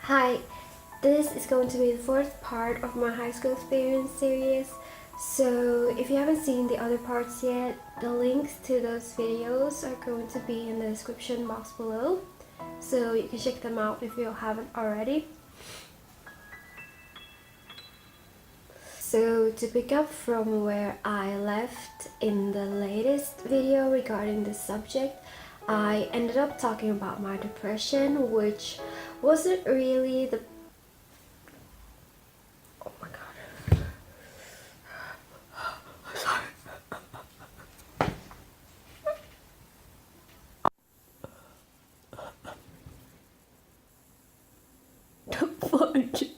Hi, this is going to be the fourth part of my high school experience series. So if you haven't seen the other parts yet, the links to those videos are going to be in the description box below. So you can check them out if you haven't already. So to pick up from where I left in the latest video regarding this subject, I ended up talking about my depression, which wasn't really the... Oh my god. Sorry. The fudge.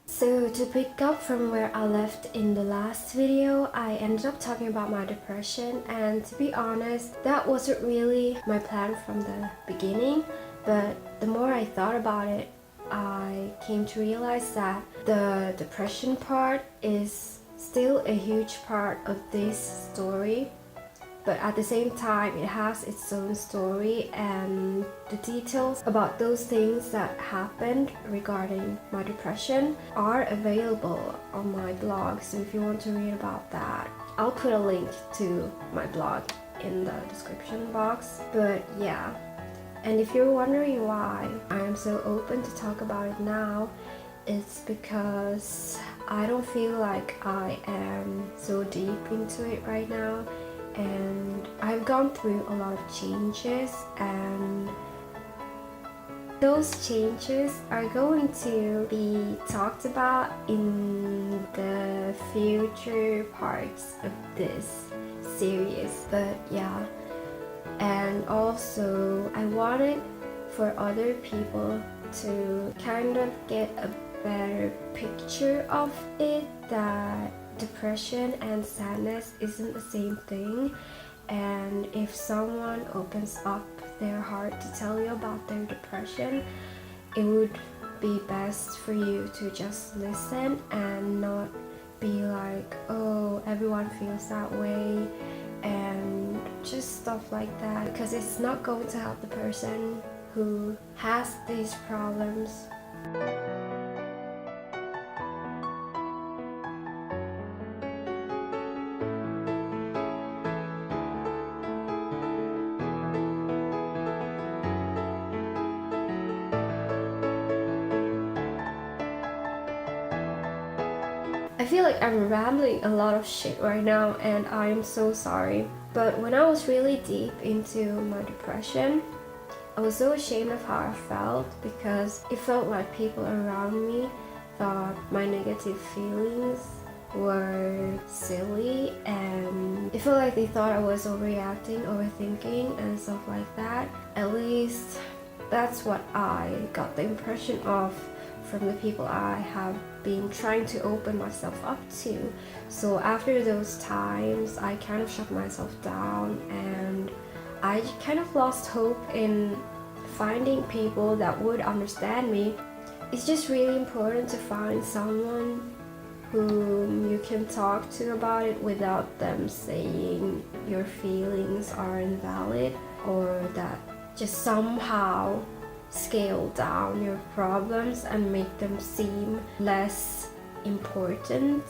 So to pick up from where I left in the last video, I ended up talking about my depression, and to be honest, that wasn't really my plan from the beginning, but the more I thought about it, I came to realize that the depression part is still a huge part of this story. But at the same time, it has its own story, and the details about those things that happened regarding my depression are available on my blog. So if you want to read about that, I'll put a link to my blog in the description box. But yeah, and if you're wondering why I am so open to talk about it now, it's because I don't feel like I am so deep into it right now. And I've gone through a lot of changes, and those changes are going to be talked about in the future parts of this series. But yeah, and also I wanted for other people to kind of get a better picture of it, that depression and sadness isn't the same thing, and if someone opens up their heart to tell you about their depression, it would be best for you to just listen and not be like, oh, everyone feels that way, and just stuff like that, because it's not going to help the person who has these problems. I feel like I'm rambling a lot of shit right now, and I'm so sorry. But when I was really deep into my depression, I was so ashamed of how I felt, because it felt like people around me thought my negative feelings were silly, and it felt like they thought I was overreacting, overthinking, and stuff like that. At least that's what I got the impression of from the people I have been trying to open myself up to. So after those times, I kind of shut myself down, and I kind of lost hope in finding people that would understand me. It's just really important to find someone whom you can talk to about it without them saying your feelings are invalid, or that just somehow scale down your problems and make them seem less important.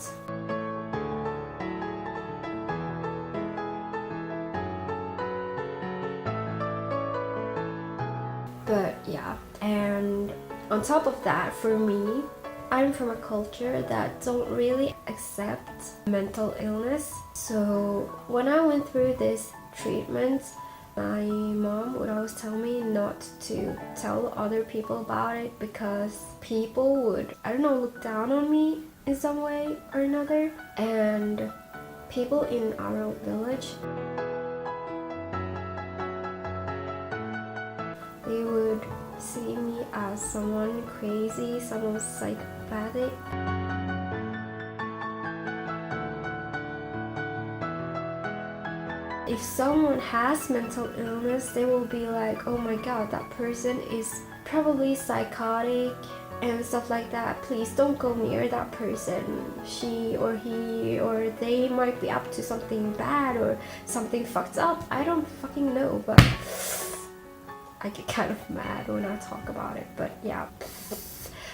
But yeah, and on top of that, for me, I'm from a culture that don't really accept mental illness. So when I went through this treatment, my mom would always tell me not to tell other people about it, because people would, I don't know, look down on me in some way or another. And people in our village, they would see me as someone crazy, someone psychopathic. If someone has mental illness, they will be like, oh my god, that person is probably psychotic and stuff like that. Please don't go near that person. She or he or they might be up to something bad or something fucked up. I don't fucking know, but I get kind of mad when I talk about it, but yeah.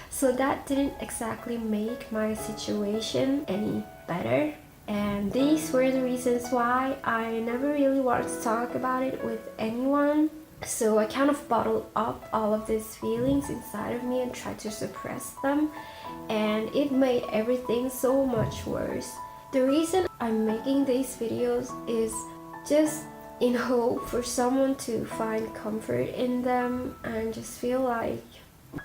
So that didn't exactly make my situation any better. And these were the reasons why I never really wanted to talk about it with anyone. So I kind of bottled up all of these feelings inside of me and tried to suppress them. And it made everything so much worse. The reason I'm making these videos is just in hope for someone to find comfort in them and just feel like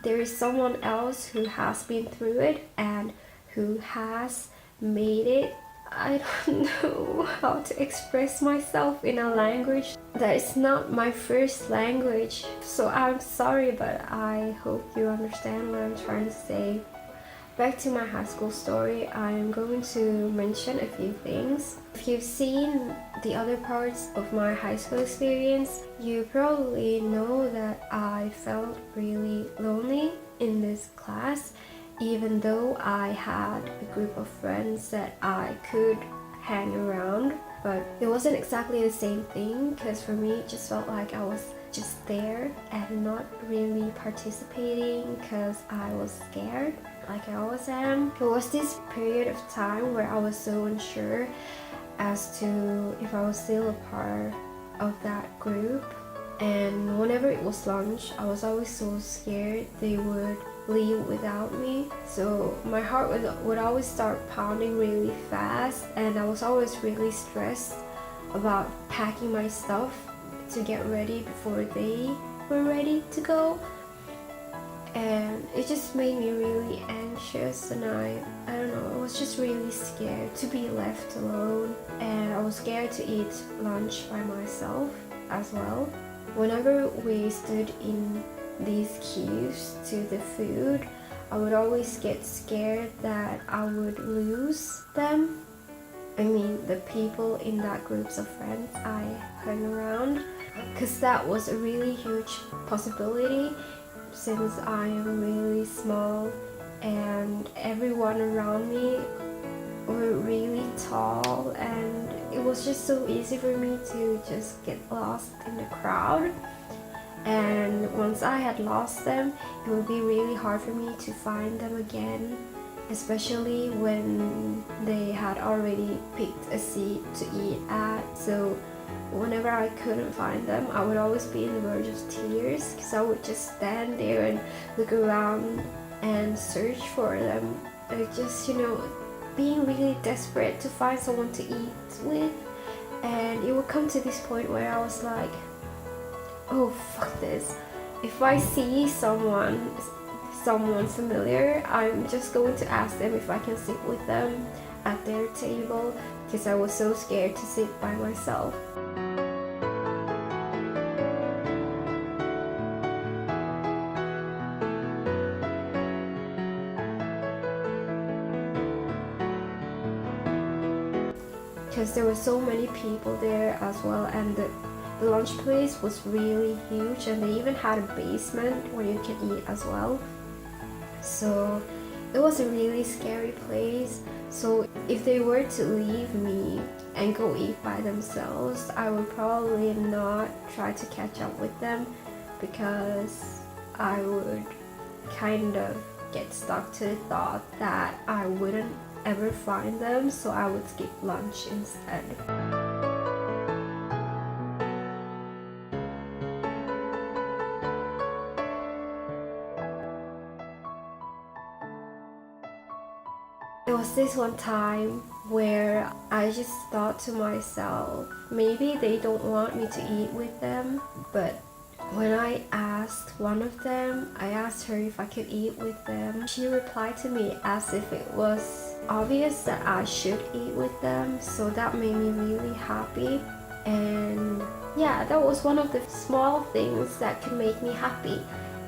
there is someone else who has been through it and who has made it. I don't know how to express myself in a language that is not my first language. So I'm sorry, but I hope you understand what I'm trying to say. Back to my high school story, I am going to mention a few things. If you've seen the other parts of my high school experience, you probably know that I felt really lonely in this class, even though I had a group of friends that I could hang around. But it wasn't exactly the same thing, because for me it just felt like I was just there and not really participating because I was scared, like I always am. There was this period of time where I was so unsure as to if I was still a part of that group. And whenever it was lunch, I was always so scared they would leave without me. So my heart would always start pounding really fast, and I was always really stressed about packing my stuff to get ready before they were ready to go. And it just made me really anxious, and I don't know, I was just really scared to be left alone, and I was scared to eat lunch by myself as well. Whenever we stood in these queues to the food, I would always get scared that I would lose them. I mean, the people in that groups of friends I hung around, because that was a really huge possibility since I am really small and everyone around me were really tall, and it was just so easy for me to just get lost in the crowd. And once I had lost them, it would be really hard for me to find them again, especially when they had already picked a seat to eat at. So whenever I couldn't find them, I would always be in the verge of tears, because I would just stand there and look around and search for them. Just, being really desperate to find someone to eat with. And it would come to this point where I was like, oh, fuck this. If I see someone familiar, I'm just going to ask them if I can sit with them at their table, because I was so scared to sit by myself. Because there were so many people there as well, and the lunch place was really huge, and they even had a basement where you can eat as well. So it was a really scary place. So if they were to leave me and go eat by themselves, I would probably not try to catch up with them, because I would kind of get stuck to the thought that I wouldn't ever find them, so I would skip lunch instead. There was this one time where I just thought to myself, maybe they don't want me to eat with them. But when I asked one of them, I asked her if I could eat with them, she replied to me as if it was obvious that I should eat with them. So that made me really happy. And yeah, that was one of the small things that could make me happy.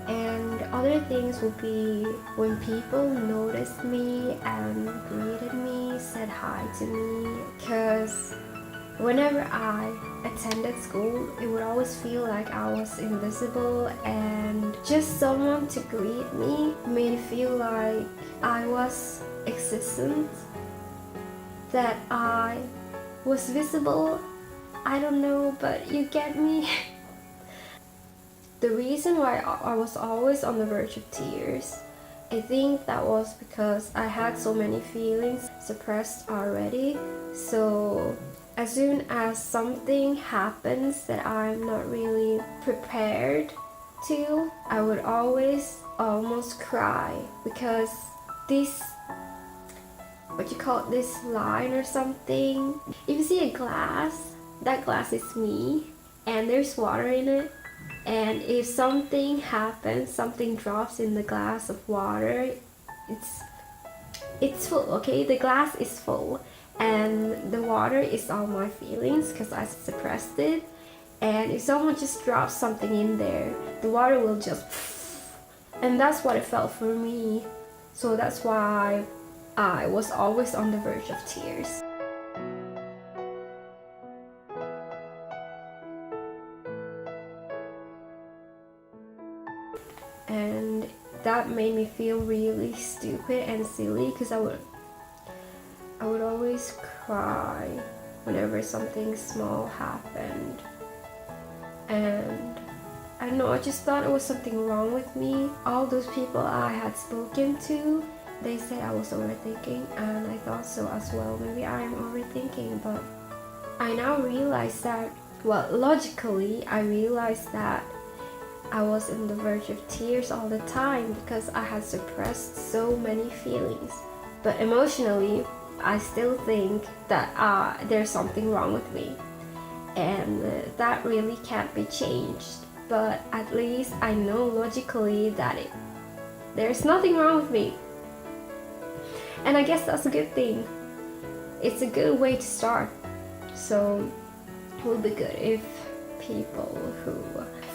And other things would be when people noticed me and greeted me, said hi to me. Because whenever I attended school, it would always feel like I was invisible, and just someone to greet me made it feel like I was existent, that I was visible. I don't know, but you get me. the reason why I was always on the verge of tears, I think that was because I had so many feelings suppressed already. So as soon as something happens that I'm not really prepared to, I would always almost cry, because this, what you call it, this line or something, if you see a glass, that glass is me and there's water in it, and if something happens, something drops in the glass of water, it's full, okay? The glass is full and the water is all my feelings because I suppressed it. And if someone just drops something in there, the water will just, and that's what it felt for me. So that's why I was always on the verge of tears. And that made me feel really stupid and silly, because I would always cry whenever something small happened. And I don't know, I just thought it was something wrong with me. All those people I had spoken to, they said I was overthinking, and I thought so as well. Maybe I am overthinking, but I now realize that, well, logically, I realized that I was on the verge of tears all the time because I had suppressed so many feelings. But emotionally, I still think that there's something wrong with me, and that really can't be changed. But at least I know logically that there's nothing wrong with me, and I guess that's a good thing. It's a good way to start. So it would be good if people who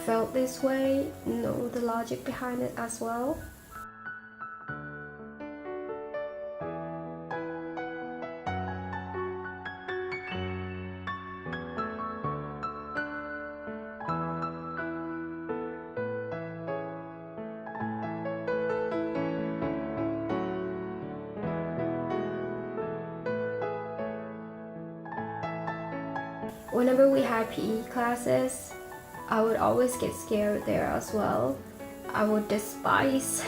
felt this way know the logic behind it as well. Whenever we had PE classes, I would always get scared there as well. I would despise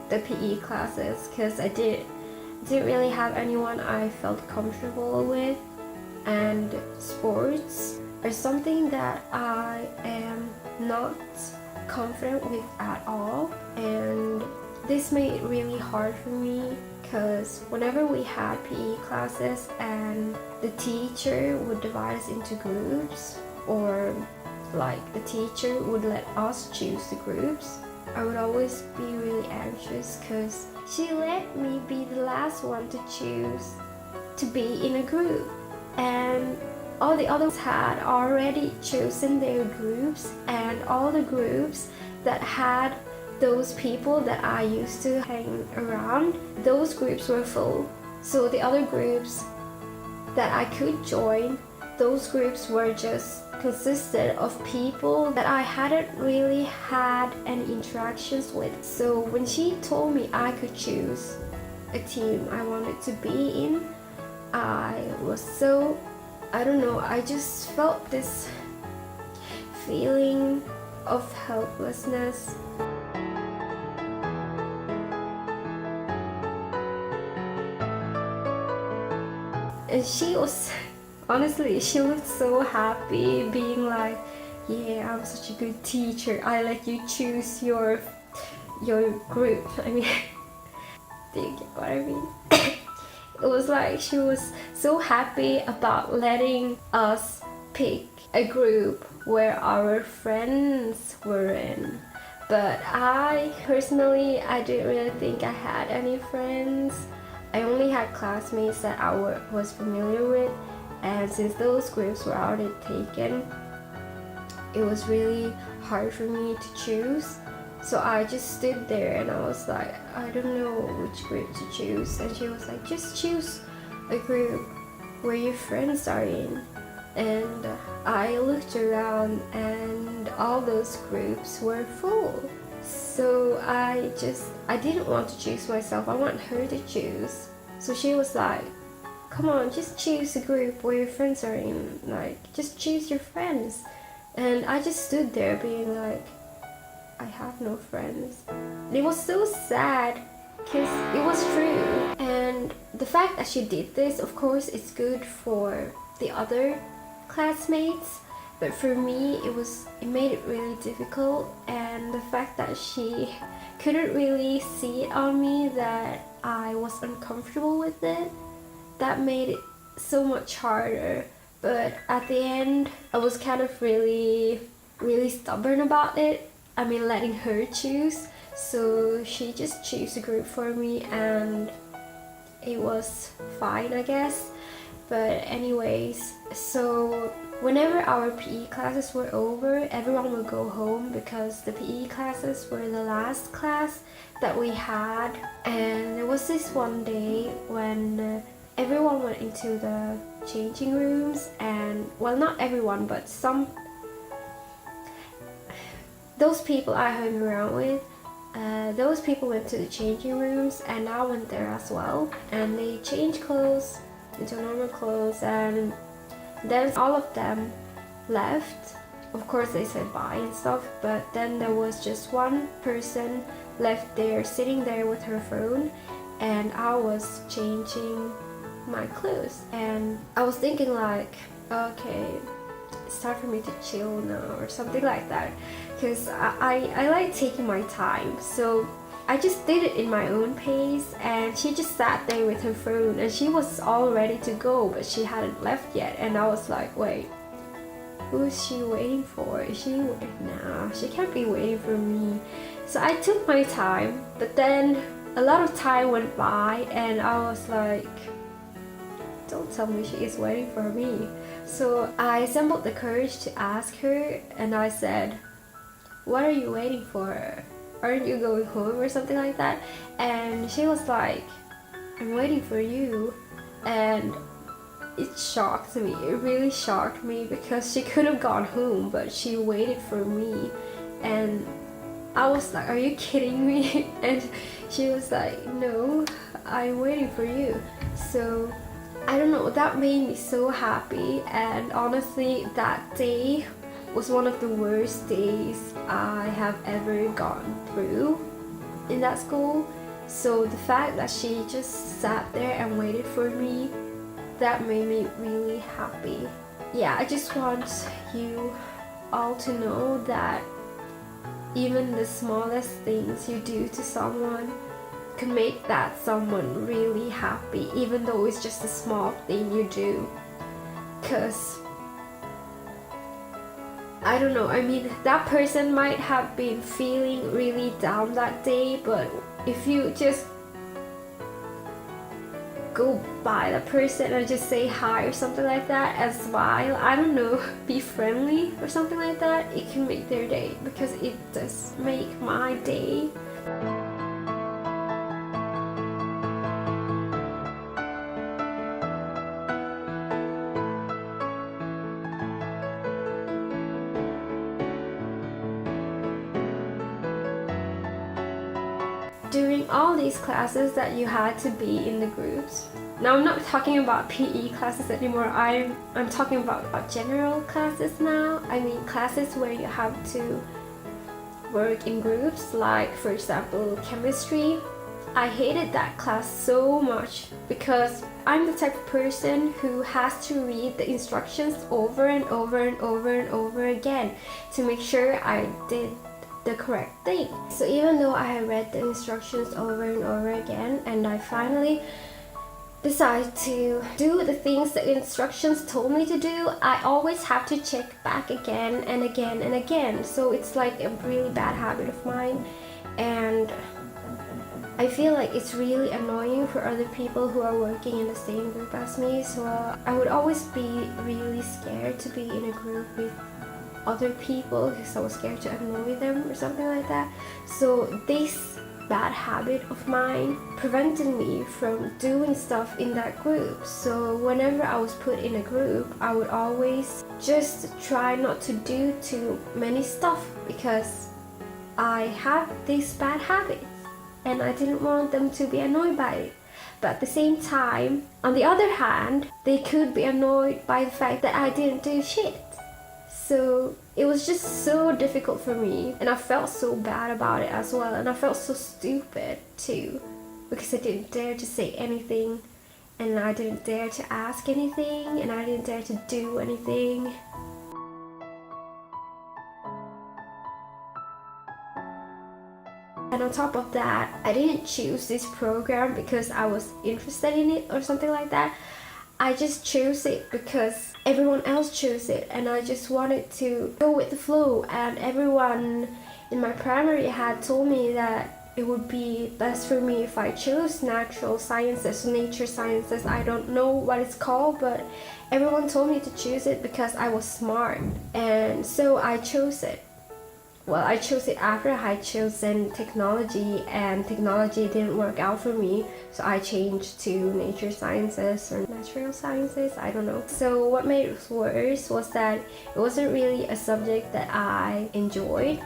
the PE classes because I didn't really have anyone I felt comfortable with, and sports are something that I am not confident with at all, and this made it really hard for me, because whenever we had PE classes and the teacher would divide us into groups, or like the teacher would let us choose the groups, I would always be really anxious because she let me be the last one to choose to be in a group, and all the others had already chosen their groups, and all the groups that had those people that I used to hang around, those groups were full. So the other groups that I could join, those groups were just consisted of people that I hadn't really had any interactions with. So when she told me I could choose a team I wanted to be in, I was so, I don't know, I just felt this feeling of helplessness. And she was, honestly, she looked so happy, being like, yeah, I'm such a good teacher, I let you choose your group. I mean, do you get what I mean? It was like she was so happy about letting us pick a group where our friends were in. But I personally, I didn't really think I had any friends. I only had classmates that I was familiar with, and since those groups were already taken, it was really hard for me to choose. So I just stood there and I was like, I don't know which group to choose. And she was like, just choose a group where your friends are in. And I looked around and all those groups were full. So I didn't want to choose myself, I want her to choose. So she was like, come on, just choose a group where your friends are in, like, just choose your friends. And I just stood there being like, I have no friends. It was so sad because it was true. And the fact that she did this, of course, it's good for the other classmates, but for me it made it really difficult. And the fact that she couldn't really see it on me that I was uncomfortable with it, that made it so much harder. But at the end I was kind of really stubborn about it. I mean, letting her choose. So she just chose a group for me and it was fine, I guess. But anyways, so whenever our PE classes were over, everyone would go home because the PE classes were the last class that we had. And there was this one day when everyone went into the changing rooms, and well, not everyone, but those people I hung around with, those people went to the changing rooms and I went there as well, and they changed clothes into normal clothes, and then all of them left. Of course they said bye and stuff, but then there was just one person left there sitting there with her phone, and I was changing my clothes. And I was thinking like, okay, it's time for me to chill now or something like that, because I like taking my time. So I just did it in my own pace, and she just sat there with her phone and she was all ready to go, but she hadn't left yet. And I was like, wait, who is she waiting for? Is she no, she can't be waiting for me. So I took my time, but then a lot of time went by and I was like, don't tell me she is waiting for me. So I assembled the courage to ask her, and I said, what are you waiting for? Aren't you going home or something like that? And she was like, I'm waiting for you. And it shocked me. It really shocked me because she could have gone home, but she waited for me. And I was like, are you kidding me? And she was like, no, I'm waiting for you. So I don't know, that made me so happy. And honestly, that day was one of the worst days I have ever gone through in that school. So the fact that she just sat there and waited for me, that made me really happy. Yeah, I just want you all to know that even the smallest things you do to someone can make that someone really happy, even though it's just a small thing you do. Because I don't know, I mean, that person might have been feeling really down that day, but if you just go by the person and just say hi or something like that and smile, I don't know, be friendly or something like that, it can make their day, because it does make my day. During all these classes that you had to be in the groups, now I'm not talking about PE classes anymore, I'm talking about general classes now. I mean classes where you have to work in groups, like for example chemistry. I hated that class so much because I'm the type of person who has to read the instructions over and over and over and over again to make sure I did the correct thing. So even though I had read the instructions over and over again and I finally decided to do the things the instructions told me to do, I always have to check back again and again and again. So it's like a really bad habit of mine, and I feel like it's really annoying for other people who are working in the same group as me. So I would always be really scared to be in a group with other people because I was scared to annoy them or something like that. So this bad habit of mine prevented me from doing stuff in that group. So whenever I was put in a group, I would always just try not to do too many stuff because I had these bad habits and I didn't want them to be annoyed by it. But at the same time, on the other hand, they could be annoyed by the fact that I didn't do shit. So it was just so difficult for me, and I felt so bad about it as well, and I felt so stupid too, because I didn't dare to say anything, and I didn't dare to ask anything, and I didn't dare to do anything. And on top of that, I didn't choose this program because I was interested in it or something like that. I just chose it because everyone else chose it, and I just wanted to go with the flow, and everyone in my primary had told me that it would be best for me if I chose natural sciences, nature sciences. I don't know what it's called, but everyone told me to choose it because I was smart, and so I chose it. Well, I chose it after I had chosen technology, and technology didn't work out for me, so I changed to nature sciences or natural sciences, I don't know. So what made it worse was that it wasn't really a subject that I enjoyed.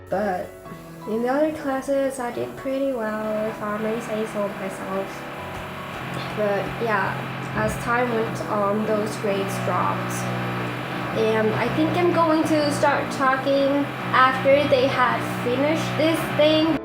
But in the other classes, I did pretty well, if I may say so myself. But yeah, as time went on, those grades dropped. And I think I'm going to start talking after they had finished this thing.